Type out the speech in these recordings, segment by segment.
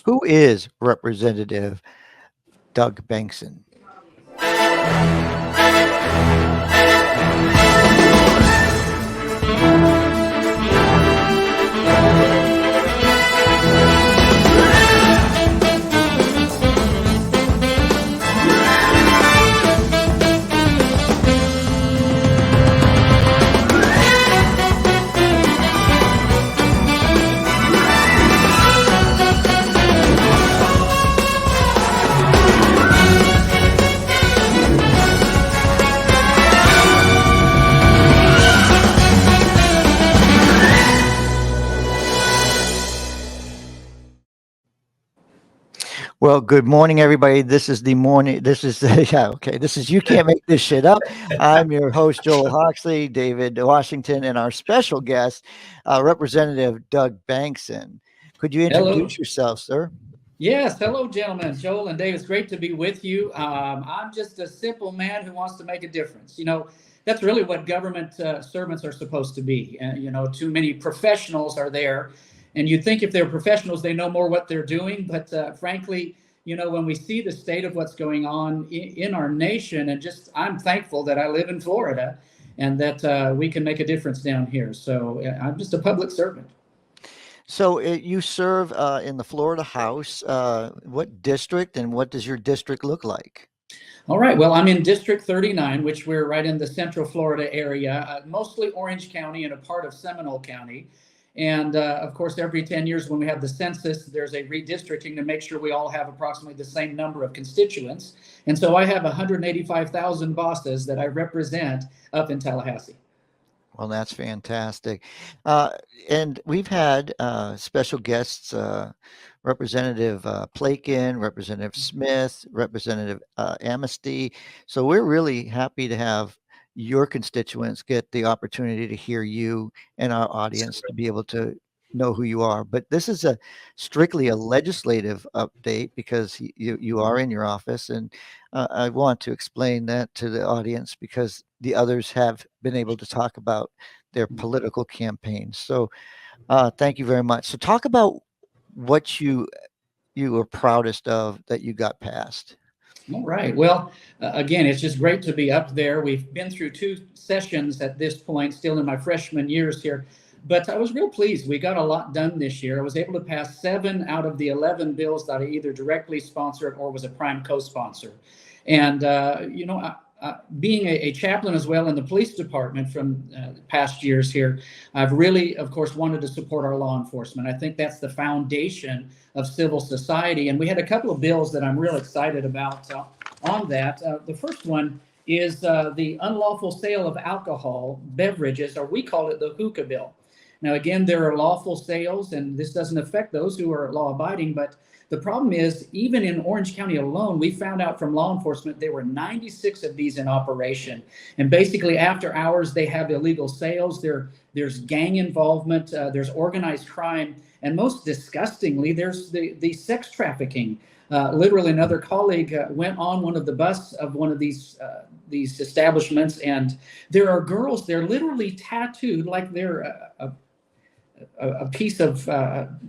Who is Representative Doug Bankson? Well, good morning, everybody. This is the morning. This is yeah, okay. This is You Can't Make This Shit Up. I'm your host, Joel Hoxley, David Washington, and our special guest, Representative Doug Bankson. Could you Hello. introduce yourself, sir? Yes, hello, gentlemen. Joel and Dave, it's great to be with you. I'm just a simple man who wants to make a difference. That's really what government servants are supposed to be. Too many professionals are there, and you'd think if they're professionals, they know more what they're doing. But frankly, when we see the state of what's going on in our nation, and I'm thankful that I live in Florida and that we can make a difference down here. So I'm just a public servant. So you serve in the Florida House. What district and what does your district look like? All right. Well, I'm in District 39, which we're right in the Central Florida area, mostly Orange County and a part of Seminole County. And of course, every 10 years when we have the census, there's a redistricting to make sure we all have approximately the same number of constituents. And so I have 185,000 bosses that I represent up in Tallahassee. Well, that's fantastic. And we've had special guests, Representative Plakin, Representative Smith, Representative Amnesty. So we're really happy to have your constituents get the opportunity to hear you and our audience to be able to know who you are. But this is strictly a legislative update because you are in your office, and I want to explain that to the audience because the others have been able to talk about their political campaigns. So thank you very much. So talk about what you are proudest of that you got passed. All right. Well, again, it's just great to be up there. We've been through 2 sessions at this point, still in my freshman years here. But I was real pleased. We got a lot done this year. I was able to pass 7 out of the 11 bills that I either directly sponsored or was a prime co-sponsor. And, being a chaplain as well in the police department from past years here, I've really, of course, wanted to support our law enforcement. I think that's the foundation of civil society. And we had a couple of bills that I'm real excited about on that. The first one is the unlawful sale of alcohol beverages, or we call it the hookah bill. Now, again, there are lawful sales, and this doesn't affect those who are law-abiding, but the problem is, even in Orange County alone, we found out from law enforcement there were 96 of these in operation. And basically, after hours, they have illegal sales. There's gang involvement. There's organized crime. And most disgustingly, there's the sex trafficking. Literally, another colleague went on one of the bus of one of these establishments, and there are girls, they're literally tattooed like they're a piece of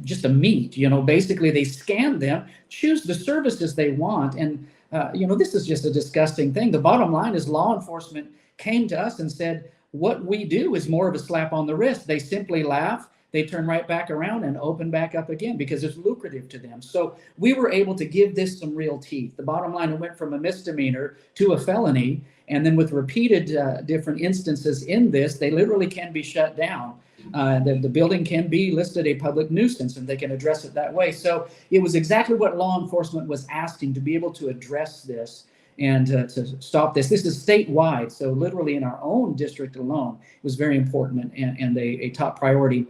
just a meat. Basically they scan them, choose the services they want. And, this is just a disgusting thing. The bottom line is law enforcement came to us and said, what we do is more of a slap on the wrist. They simply laugh. They turn right back around and open back up again because it's lucrative to them. So we were able to give this some real teeth. The bottom line, it went from a misdemeanor to a felony. And then with repeated different instances in this, they literally can be shut down. The building can be listed a public nuisance, and they can address it that way. So it was exactly what law enforcement was asking, to be able to address this and to stop this. This is statewide, so literally in our own district alone, it was very important and a top priority.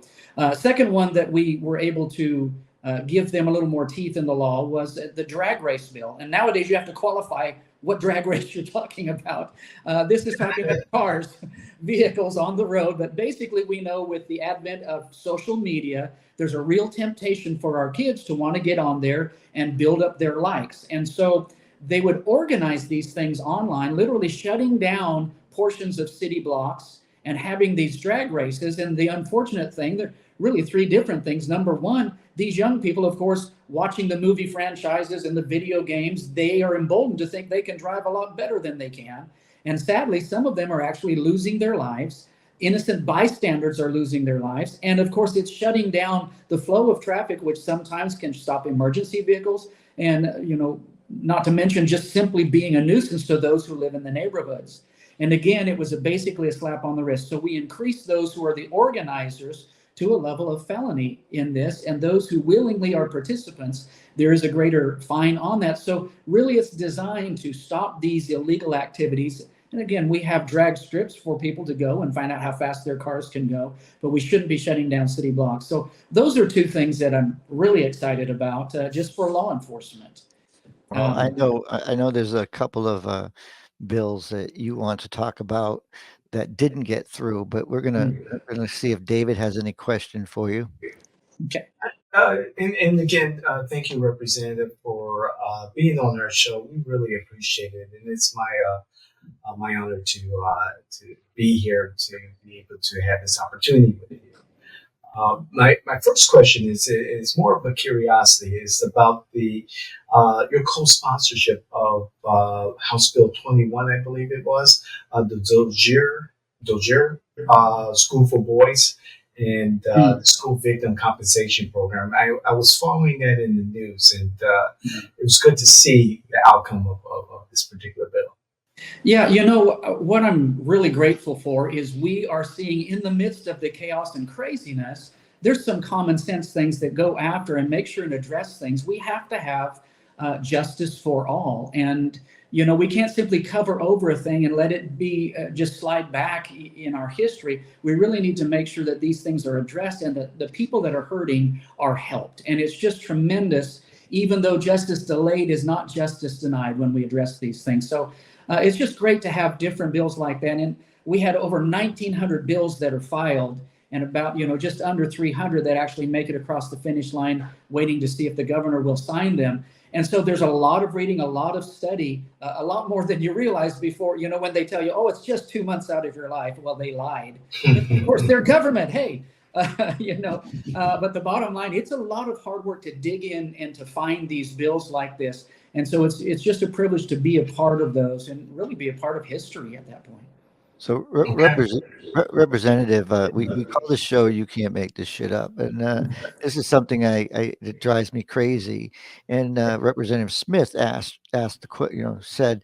Second one that we were able to give them a little more teeth in the law was the drag race bill. And nowadays you have to qualify what drag race you're talking about. This is talking about cars, vehicles on the road. But basically, we know with the advent of social media, there's a real temptation for our kids to want to get on there and build up their likes. And so they would organize these things online, literally shutting down portions of city blocks and having these drag races. And the unfortunate thing, there are really three different things. Number one, these young people, of course, watching the movie franchises and the video games, they are emboldened to think they can drive a lot better than they can. And sadly, some of them are actually losing their lives. Innocent bystanders are losing their lives. And of course, it's shutting down the flow of traffic, which sometimes can stop emergency vehicles. And, not to mention just simply being a nuisance to those who live in the neighborhoods. And again, it was basically a slap on the wrist. So we increased those who are the organizers to a level of felony in this, and those who willingly are participants, there is a greater fine on that. So really it's designed to stop these illegal activities. And again, we have drag strips for people to go and find out how fast their cars can go, but we shouldn't be shutting down city blocks. So those are two things that I'm really excited about, just for law enforcement. Well, I know there's a couple of bills that you want to talk about that didn't get through, but we're gonna see if David has any question for you. Okay. And again, thank you, Representative, for being on our show. We really appreciate it, and it's my honor to be here to be able to have this opportunity with you. My first question is more of a curiosity. Is about the your co-sponsorship of House Bill 21, I believe it was, the Dozier School for Boys and the School Victim Compensation Program. I was following that in the news, and it was good to see the outcome of this particular bill. Yeah, what I'm really grateful for is we are seeing, in the midst of the chaos and craziness, there's some common sense things that go after and make sure and address things. We have to have justice for all. And, we can't simply cover over a thing and let it be just slide back in our history. We really need to make sure that these things are addressed and that the people that are hurting are helped. And it's just tremendous, even though justice delayed is not justice denied when we address these things. So it's just great to have different bills like that. And we had over 1,900 bills that are filed, and about, just under 300 that actually make it across the finish line, waiting to see if the governor will sign them. And so there's a lot of reading, a lot of study, a lot more than you realize before, when they tell you, oh, it's just 2 months out of your life. Well, they lied. Of course, they're government. Hey, but the bottom line, it's a lot of hard work to dig in and to find these bills like this. And so it's just a privilege to be a part of those and really be a part of history at that point. So, Okay. Representative, we call this show "You Can't Make This Shit Up," and this is something that drives me crazy. And Representative Smith asked said,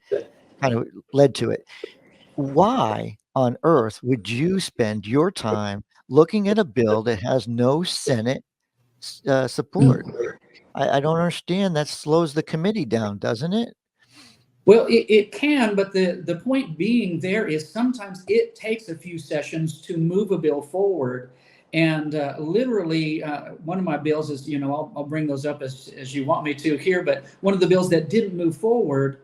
kind of led to it. Why on earth would you spend your time looking at a bill that has no Senate support? I don't understand. That slows the committee down, doesn't it? Well, it can, but the point being there is sometimes it takes a few sessions to move a bill forward. And literally, one of my bills is, I'll bring those up as you want me to here, but one of the bills that didn't move forward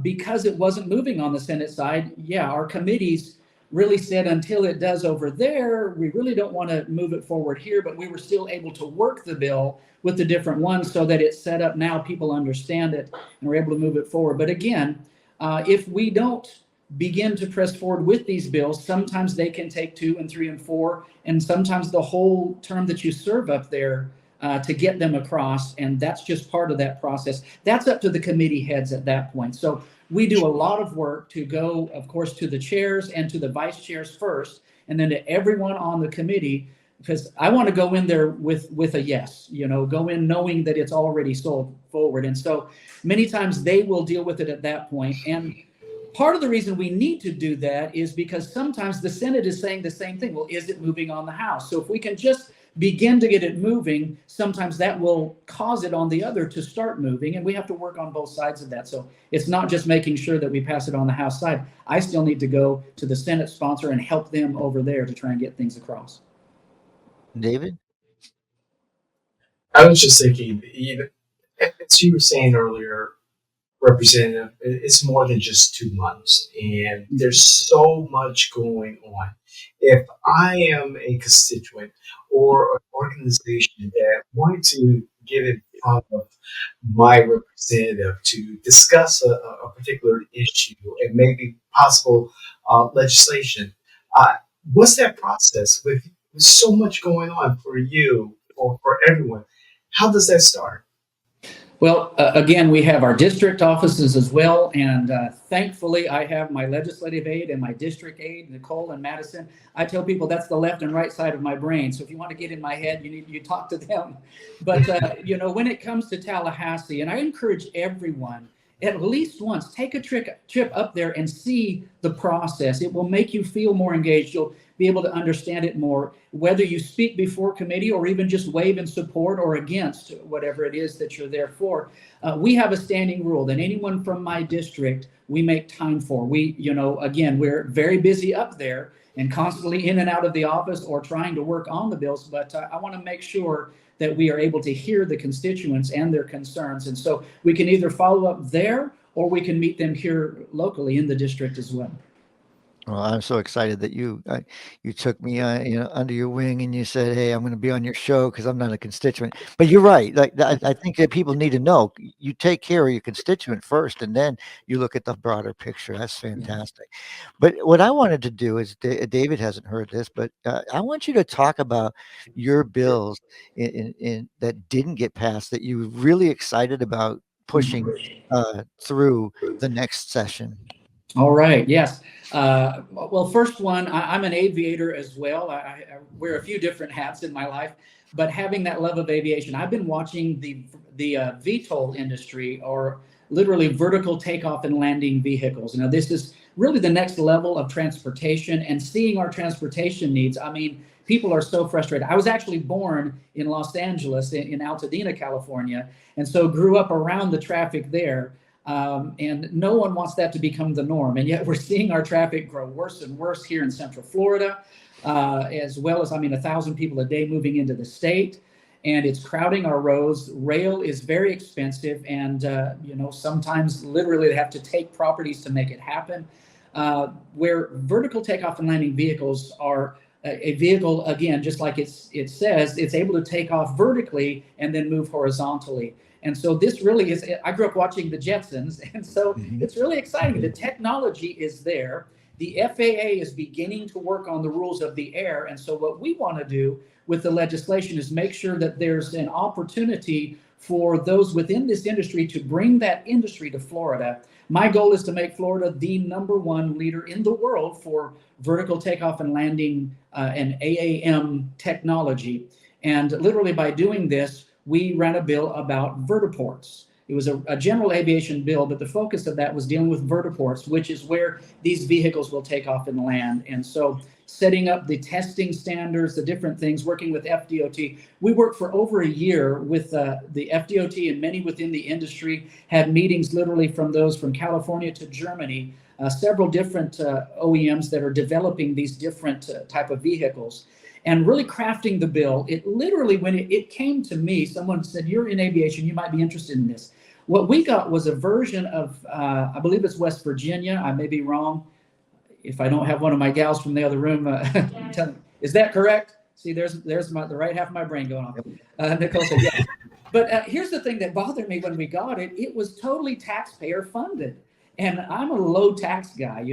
because it wasn't moving on the Senate side, our committees really said until it does over there, we really don't want to move it forward here, but we were still able to work the bill with the different ones so that it's set up now, people understand it, and we're able to move it forward. But again, if we don't begin to press forward with these bills, sometimes they can take 2 and 3 and 4, and sometimes the whole term that you serve up there to get them across, and that's just part of that process. That's up to the committee heads at that point. So we do a lot of work to go, of course, to the chairs and to the vice chairs first, and then to everyone on the committee, because I want to go in there with a yes, go in knowing that it's already sold forward. And so many times they will deal with it at that point. And part of the reason we need to do that is because sometimes the Senate is saying the same thing. Well, is it moving on the House? So if we can just begin to get it moving, sometimes that will cause it on the other to start moving, and we have to work on both sides of that. So it's not just making sure that we pass it on the House side. I still need to go to the Senate sponsor and help them over there to try and get things across. David? I was just thinking, as you were saying earlier, Representative, it's more than just 2 months, and there's so much going on. If I am a constituent or an organization that wanted to get in front of my representative to discuss a particular issue and maybe possible legislation, What's that process with so much going on for you or for everyone? How does that start? Well, again, we have our district offices as well, and thankfully I have my legislative aide and my district aide, Nicole and Madison. I tell people that's the left and right side of my brain, so if you want to get in my head, you talk to them. But when it comes to Tallahassee, and I encourage everyone, at least once, take a trip up there and see the process. It will make you feel more engaged. You'll be able to understand it more, whether you speak before committee or even just wave in support or against whatever it is that you're there for. We have a standing rule that anyone from my district, we make time for. Again, we're very busy up there and constantly in and out of the office or trying to work on the bills, but I want to make sure that we are able to hear the constituents and their concerns. And so we can either follow up there or we can meet them here locally in the district as well. Well, I'm so excited that you took me under your wing and you said, "Hey, I'm going to be on your show because I'm not a constituent." But you're right. Like I think that people need to know you take care of your constituent first, and then you look at the broader picture. That's fantastic. But what I wanted to do is, David hasn't heard this, but I want you to talk about your bills in that didn't get passed that you were really excited about pushing through the next session. All right. Yes. Well, first one, I'm an aviator as well. I wear a few different hats in my life, but having that love of aviation, I've been watching the VTOL industry, or literally vertical takeoff and landing vehicles. Now, this is really the next level of transportation and seeing our transportation needs. I mean, people are so frustrated. I was actually born in Los Angeles, in Altadena, California, and so grew up around the traffic there. And no one wants that to become the norm. And yet we're seeing our traffic grow worse and worse here in Central Florida, as well as, 1,000 people a day moving into the state. And it's crowding our roads. Rail is very expensive. And, sometimes literally they have to take properties to make it happen. Where vertical takeoff and landing vehicles are a vehicle, again, just like it says, it's able to take off vertically and then move horizontally. And so this really is, I grew up watching the Jetsons, and so it's really exciting. The technology is there. The FAA is beginning to work on the rules of the air. And so what we want to do with the legislation is make sure that there's an opportunity for those within this industry to bring that industry to Florida. My goal is to make Florida the #1 leader in the world for vertical takeoff and landing and AAM technology. And literally by doing this, we ran a bill about vertiports. It was a general aviation bill, but the focus of that was dealing with vertiports, which is where these vehicles will take off and land. And so setting up the testing standards, the different things, working with FDOT. We worked for over a year with the FDOT, and many within the industry had meetings literally from those from California to Germany, several different OEMs that are developing these different type of vehicles. And really crafting the bill. It literally, when it came to me, someone said, "You're in aviation, you might be interested in this." What we got was a version of, I believe it's West Virginia. I may be wrong. If I don't have one of my gals from the other room, tell me, is that correct? See, there's the right half of my brain going off. Nicole said, yes. But here's the thing that bothered me when we got it. It was totally taxpayer funded. And I'm a low tax guy,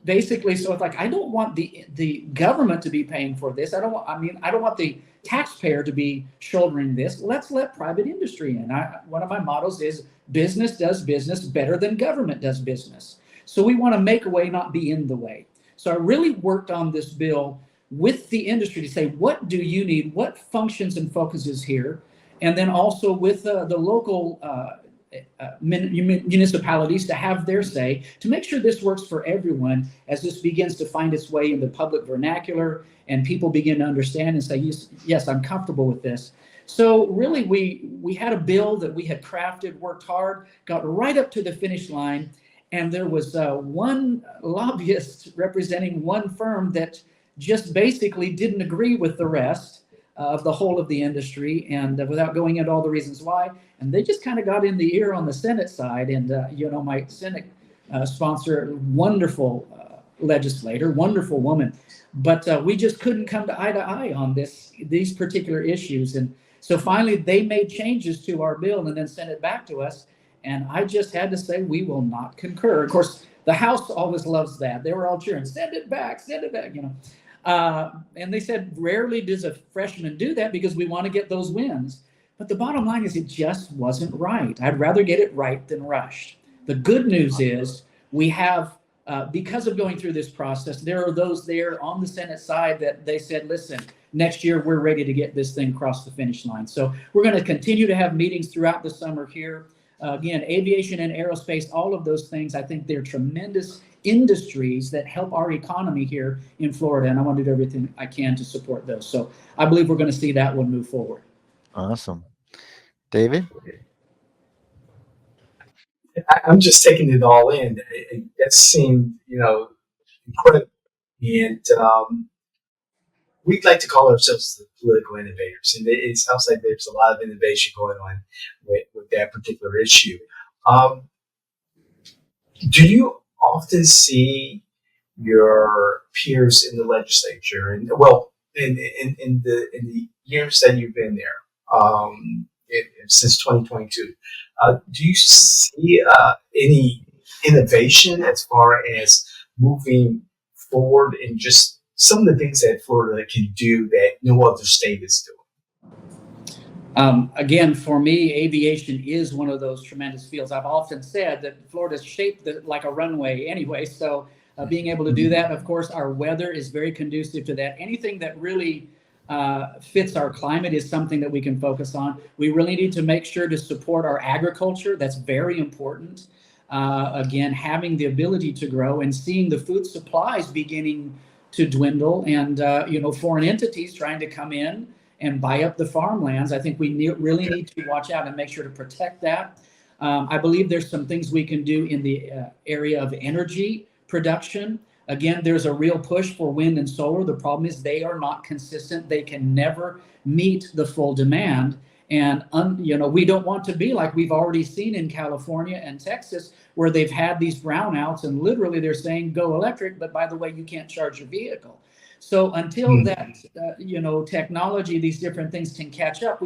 basically, so it's like, I don't want the government to be paying for this. I don't want the taxpayer to be shouldering this. Let's let private industry in. One of my mottos is business does business better than government does business. So we want to make a way, not be in the way. So I really worked on this bill with the industry to say, what do you need? What functions and focuses here? And then also with the local municipalities to have their say, to make sure this works for everyone as this begins to find its way in the public vernacular and people begin to understand and say, yes, I'm comfortable with this. So really, we had a bill that we had crafted, worked hard, got right up to the finish line, and there was one lobbyist representing one firm that just basically didn't agree with the rest of the whole of the industry, and without going into all the reasons why, and they just kind of got in the ear on the Senate side. And my Senate sponsor, wonderful legislator, wonderful woman, but we just couldn't come to eye on these particular issues. And so finally they made changes to our bill and then sent it back to us, and I just had to say we will not concur. Of course, The House always loves that. They were all cheering, send it back, send it back, you know. And they said, rarely does a freshman do that because we want to get those wins. But the bottom line is it just wasn't right. I'd rather get it right than rushed. The good news is we have, because of going through this process, there are those there on the Senate side that they said, listen, next year we're ready to get this thing across the finish line. So we're going to continue to have meetings throughout the summer here. Again, aviation and aerospace, all of those things, I think they're tremendous industries that help our economy here in Florida. And I want to do everything I can to support those. So I believe we're going to see that one move forward. Awesome. David? I'm just taking it all in. It seemed, incredible. And we'd like to call ourselves the political innovators. And it sounds like there's a lot of innovation going on with that particular issue. Do you often see your peers in the legislature, and well, in the years that you've been there, since 2022, do you see any innovation as far as moving forward in just some of the things that Florida can do that no other state is doing? Again, for me, aviation is one of those tremendous fields. I've often said that Florida's shaped like a runway anyway. So being able to do that, of course, our weather is very conducive to that. Anything that really fits our climate is something that we can focus on. We really need to make sure to support our agriculture. That's very important. Again, having the ability to grow and seeing the food supplies beginning to dwindle and, foreign entities trying to come in and buy up the farmlands. I think we really need to watch out and make sure to protect that. I believe there's some things we can do in the area of energy production. Again, there's a real push for wind and solar. The problem is they are not consistent. They can never meet the full demand. And, we don't want to be like we've already seen in California and Texas, where they've had these brownouts and literally they're saying go electric, but by the way, you can't charge your vehicle. So until that, technology, these different things can catch up,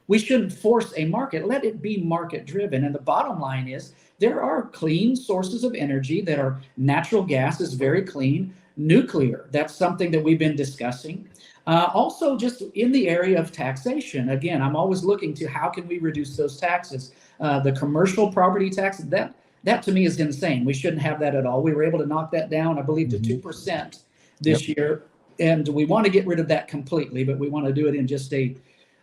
we shouldn't force a market. Let it be market driven. And the bottom line is there are clean sources of energy that are natural gas is very clean, nuclear. That's something that we've been discussing. Also, just in the area of taxation, again, I'm always looking to how can we reduce those taxes. The commercial property tax, that to me is insane. We shouldn't have that at all. We were able to knock that down, I believe, to 2% this year. And we want to get rid of that completely, but we want to do it in just a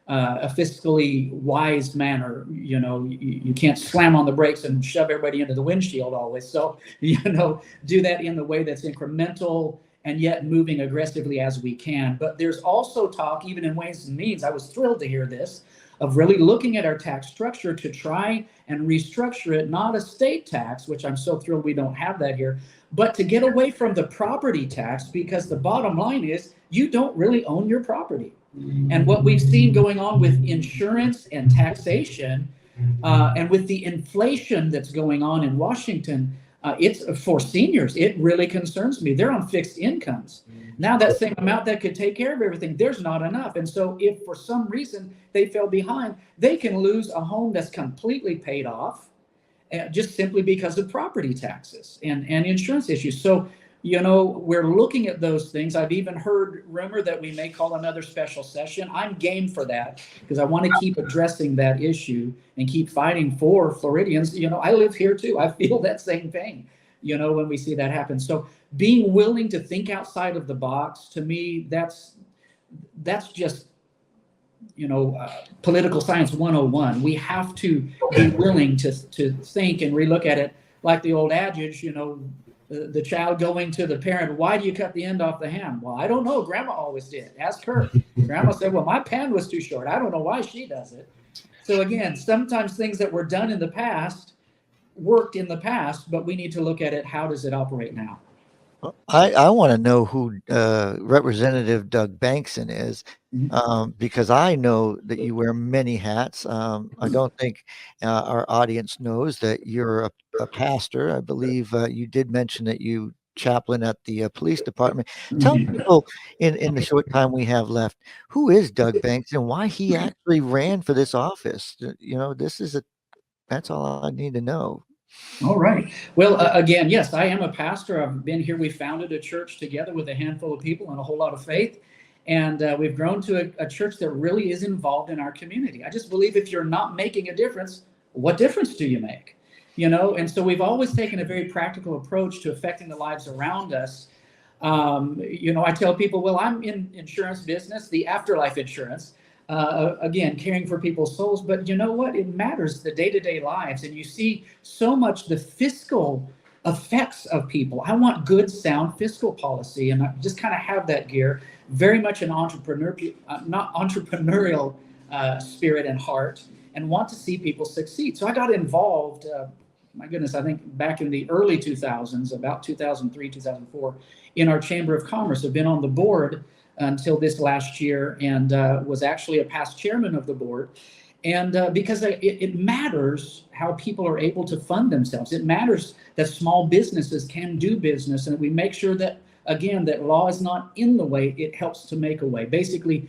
fiscally wise manner. You can't slam on the brakes and shove everybody into the windshield always. So, do that in the way that's incremental and yet moving aggressively as we can. But there's also talk, even in Ways and Means, I was thrilled to hear this, of really looking at our tax structure to try and restructure it, not a state tax, which I'm so thrilled we don't have that here, but to get away from the property tax, because the bottom line is you don't really own your property. And what we've seen going on with insurance and taxation, and with the inflation that's going on in Washington, it's for seniors. It really concerns me. They're on fixed incomes. Now that same amount that could take care of everything, there's not enough. And so if for some reason they fell behind, they can lose a home that's completely paid off just simply because of property taxes and insurance issues. So, we're looking at those things. I've even heard rumor that we may call another special session. I'm game for that because I want to keep addressing that issue and keep fighting for Floridians. I live here too. I feel that same thing, when we see that happen. So being willing to think outside of the box, to me, that's just, political science 101. We have to be willing to think and relook at it like the old adage, the child going to the parent, why do you cut the end off the ham? Well, I don't know. Grandma always did. Ask her. Grandma said, well, my pan was too short. I don't know why she does it. So again, sometimes things that were done in the past worked in the past, but we need to look at it. How does it operate now? I want to know who Representative Doug Bankson is, because I know that you wear many hats. I don't think our audience knows that you're a pastor. I believe you did mention that you chaplain at the police department. Tell people in the short time we have left, who is Doug Bankson, why he actually ran for this office. That's all I need to know. All right. Well, again, yes, I am a pastor. I've been here. We founded a church together with a handful of people and a whole lot of faith. And we've grown to a church that really is involved in our community. I just believe if you're not making a difference, what difference do you make? You know, and so we've always taken a very practical approach to affecting the lives around us. You know, I tell people, well, I'm in insurance business, the afterlife insurance. Again, caring for people's souls, but you know what? It matters the day-to-day lives, and you see so much the fiscal effects of people. I want good, sound fiscal policy, and I just kind of have that gear. Very much an not entrepreneurial spirit and heart, and want to see people succeed. So I got involved. My goodness, I think back in the early 2000s, about 2003, 2004, in our Chamber of Commerce. I've been on the board until this last year, and was actually a past chairman of the board. And because it matters how people are able to fund themselves. It matters that small businesses can do business, and we make sure that, again, that law is not in the way, it helps to make a way. Basically,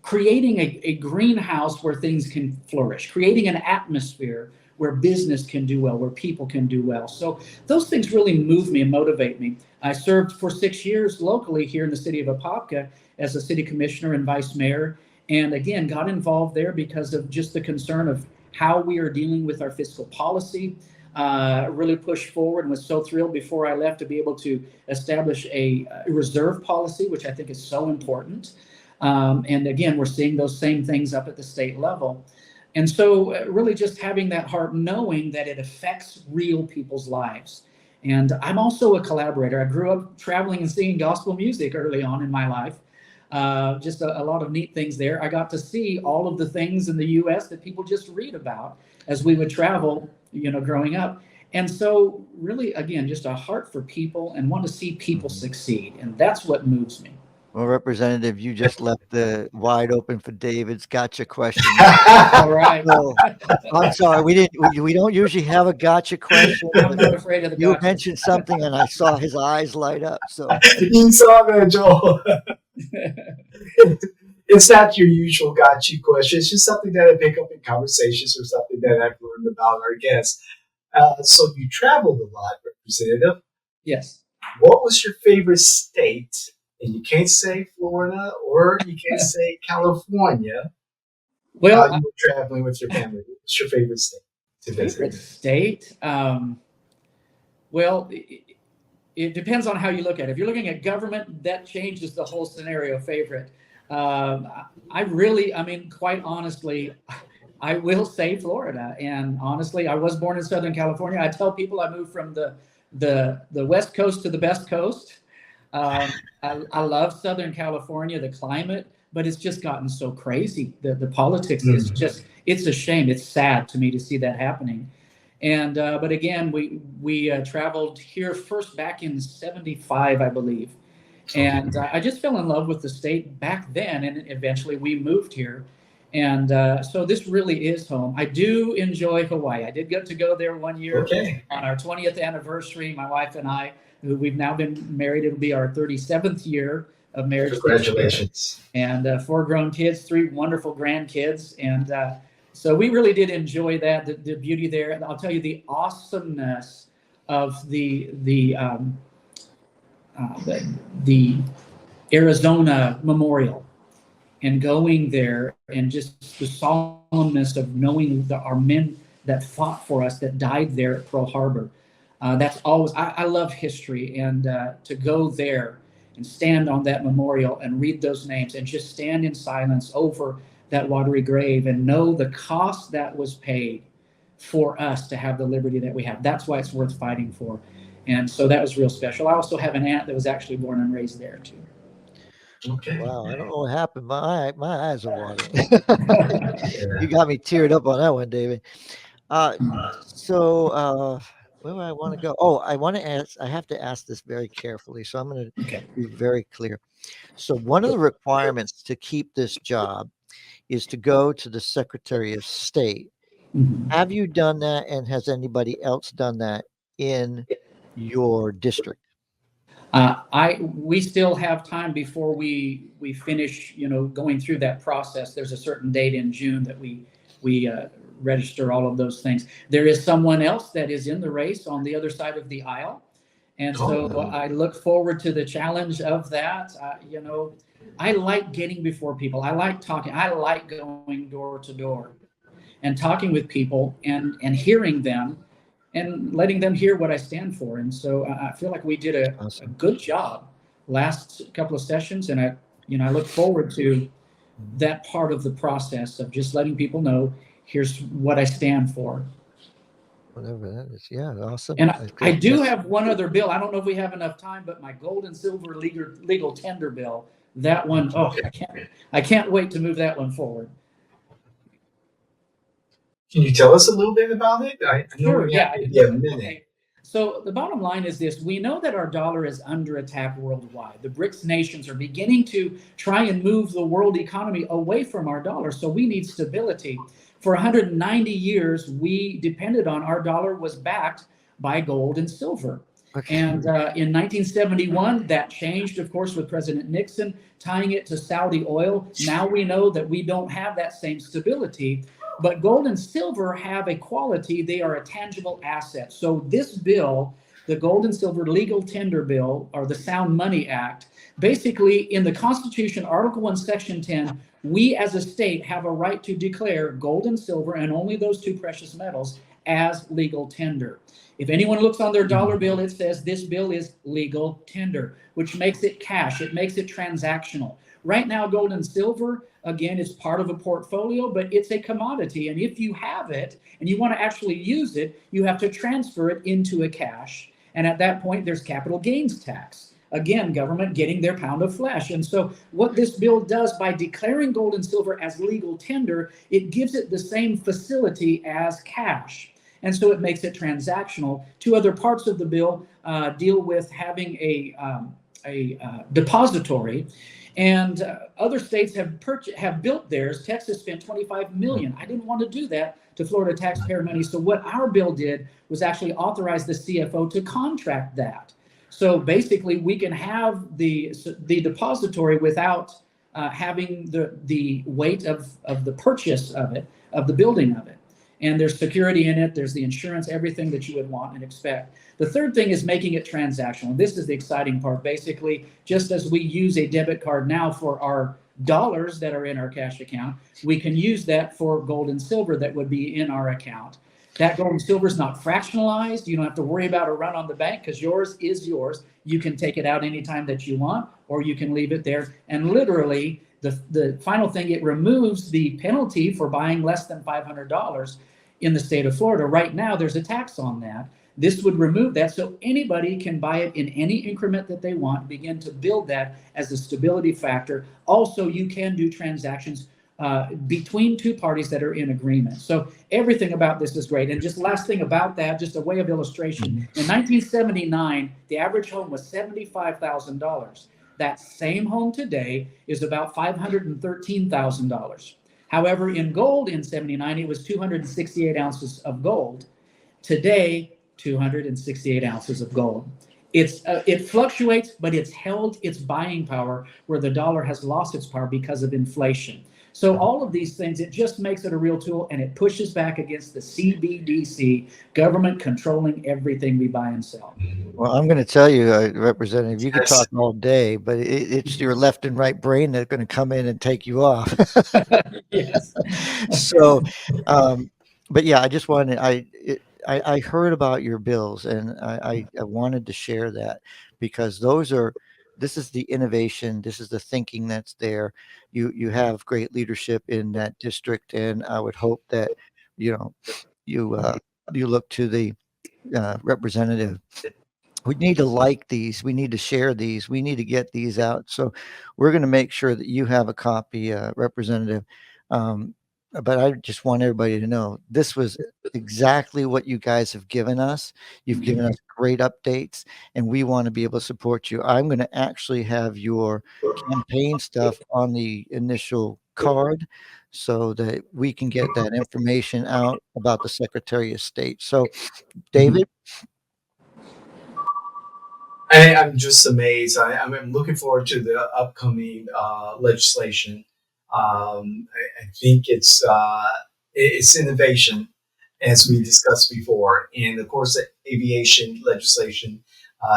creating a greenhouse where things can flourish, creating an atmosphere where business can do well, where people can do well. So those things really move me and motivate me. I served for 6 years locally here in the city of Apopka as a city commissioner and vice mayor. And again, got involved there because of just the concern of how we are dealing with our fiscal policy. Really pushed forward and was so thrilled before I left to be able to establish a reserve policy, which I think is so important. And again, we're seeing those same things up at the state level. And so really just having that heart, knowing that it affects real people's lives. And I'm also a collaborator. I grew up traveling and singing gospel music early on in my life. Just a lot of neat things there. I got to see all of the things in the U.S. that people just read about as we would travel, you know, growing up. And so really, again, just a heart for people and want to see people succeed. And that's what moves me. Well, Representative, you just left the wide open for David's gotcha question. All right. So, I'm sorry, we don't usually have a gotcha question. I'm not afraid of the You gotcha. mentioned something, and I saw his eyes light up. So You saw that, Joel. It's not your usual gotcha question. It's just something that I pick up in conversations or something that I've learned about our guests. So you traveled a lot, Representative. Yes. What was your favorite state? And you can't say Florida or you can't say California. Well, you were traveling with your family. What's your favorite state to visit? favorite state? Well, it depends on how you look at it. If you're looking at government, that changes the whole scenario. Favorite. I mean, quite honestly, I will say Florida. And honestly, I was born in Southern California. I tell people I moved from the West Coast to the best coast. I love Southern California, the climate, but it's just gotten so crazy. The politics is just, it's a shame. It's sad to me to see that happening. And, but again, we traveled here first back in '75, I believe. And I just fell in love with the state back then. And eventually we moved here. And so this really is home. I do enjoy Hawaii. I did get to go there one year on our 20th anniversary, my wife and I. We've now been married. It'll be our 37th year of marriage. Congratulations. And 4 grown kids, 3 wonderful grandkids. And so we really did enjoy that, the beauty there. I'll tell you the awesomeness of the Arizona Memorial and going there, and just the solemnness of knowing our men that fought for us, that died there at Pearl Harbor. That's always, I love history, and to go there and stand on that memorial and read those names and just stand in silence over that watery grave and know the cost that was paid for us to have the liberty that we have. That's why it's worth fighting for. And so that was real special. I also have an aunt that was actually born and raised there too. Okay. Wow, I don't know what happened. My eyes are watering. You got me teared up on that one, David. So where do I want to go? Oh, I have to ask this very carefully. So I'm going to be very clear. So one of the requirements to keep this job is to go to the Secretary of State. Mm-hmm. Have you done that? And has anybody else done that in your district? We still have time before we finish, going through that process. There's a certain date in June that we register all of those things. There is someone else that is in the race on the other side of the aisle. And so I look forward to the challenge of that. I like getting before people. I like talking. I like going door to door and talking with people and hearing them and letting them hear what I stand for. And so I feel like we did a Awesome. good job last couple of sessions. And I look forward to that part of the process of just letting people know, here's what I stand for. Whatever that is. Yeah, awesome. And I do Yes. have one other bill. I don't know if we have enough time, but my gold and silver legal tender bill, that one, I can't wait to move that one forward. Can you tell us a little bit about it? I know Sure, we yeah. have maybe a minute. Okay. So the bottom line is this: we know that our dollar is under attack worldwide. The BRICS nations are beginning to try and move the world economy away from our dollar. So we need stability. For 190 years, we depended on our dollar was backed by gold and silver. Okay. And in 1971, that changed, of course, with President Nixon tying it to Saudi oil. Now we know that we don't have that same stability. But gold and silver have a quality. They are a tangible asset. So this bill, the Gold and Silver Legal Tender Bill, or the Sound Money Act, basically in the Constitution, Article 1, Section 10, we as a state have a right to declare gold and silver, and only those two precious metals, as legal tender. If anyone looks on their dollar bill, it says this bill is legal tender, which makes it cash. It makes it transactional. Right now, gold and silver, again, is part of a portfolio, but it's a commodity. And if you have it and you want to actually use it, you have to transfer it into a cash. And at that point, there's capital gains tax. Again, government getting their pound of flesh. And so what this bill does by declaring gold and silver as legal tender, it gives it the same facility as cash. And so it makes it transactional. Two other parts of the bill deal with having a depository. And other states have built theirs. Texas spent $25 million. I didn't want to do that to Florida taxpayer money. So what our bill did was actually authorize the CFO to contract that. So basically, we can have the depository without having the weight of the purchase of it, of the building of it. And there's security in it. There's the insurance, everything that you would want and expect. The third thing is making it transactional. This is the exciting part. Basically, just as we use a debit card now for our dollars that are in our cash account, we can use that for gold and silver that would be in our account. That gold and silver is not fractionalized. You don't have to worry about a run on the bank because yours is yours. You can take it out anytime that you want, or you can leave it there. And literally, the final thing, it removes the penalty for buying less than $500 in the state of Florida. Right now, there's a tax on that. This would remove that so anybody can buy it in any increment that they want, begin to build that as a stability factor. Also, you can do transactions between two parties that are in agreement. So everything about this is great. And just last thing about that, just a way of illustration. In 1979, the average home was $75,000. That same home today is about $513,000. However, in gold in 79, it was 268 ounces of gold. Today, 268 ounces of gold. It fluctuates, but it's held its buying power where the dollar has lost its power because of inflation. So all of these things, it just makes it a real tool, and it pushes back against the CBDC, government controlling everything we buy and sell. Well, I'm going to tell you, Representative, you could talk all day, but it's your left and right brain that's going to come in and take you off. Yes. So, but yeah, I just wanted, I heard about your bills, and I wanted to share that because this is the innovation, this is the thinking that's there. You have great leadership in that district, and I would hope that you look to the representative. We need to like these. We need to share these. We need to get these out. So we're going to make sure that you have a copy, Representative. But I just want everybody to know this was exactly what you guys have given us. You've given us great updates, and we want to be able to support you. I'm going to actually have your campaign stuff on the initial card so that we can get that information out about the Secretary of State. So, David? I'm just amazed. I'm looking forward to the upcoming legislation. I think it's it's innovation, as we discussed before, and of course, the aviation legislation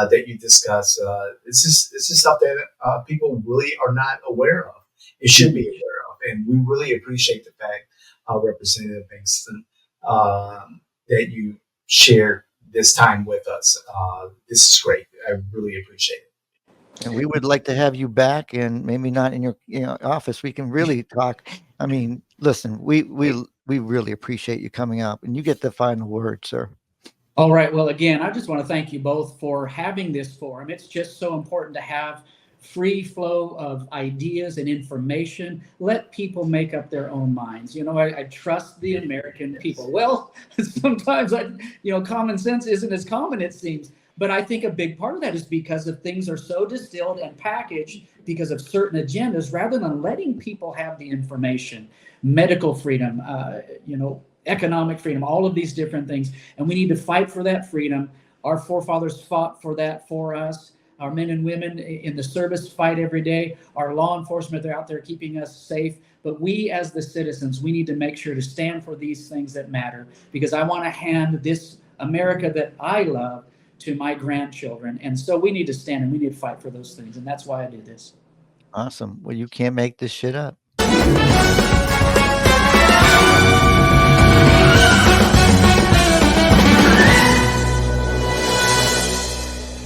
that you discussed. This is stuff that people really are not aware of. It should be aware of, and we really appreciate the fact, Representative Bankson, that you shared this time with us. This is great. I really appreciate it. And we would like to have you back, and maybe not in your office. We can really talk. I mean, listen, we really appreciate you coming up, and you get the final word, sir. All right. Well, again, I just want to thank you both for having this forum. It's just so important to have free flow of ideas and information. Let people make up their own minds. You know, I trust the American people. Well, sometimes common sense isn't as common, it seems. But I think a big part of that is because of things are so distilled and packaged because of certain agendas, rather than letting people have the information, medical freedom, economic freedom, all of these different things. And we need to fight for that freedom. Our forefathers fought for that for us. Our men and women in the service fight every day. Our law enforcement, they're out there keeping us safe. But we as the citizens, we need to make sure to stand for these things that matter, because I want to hand this America that I love to my grandchildren. And so we need to stand and we need to fight for those things. And that's why I do this. Awesome. Well, you can't make this shit up.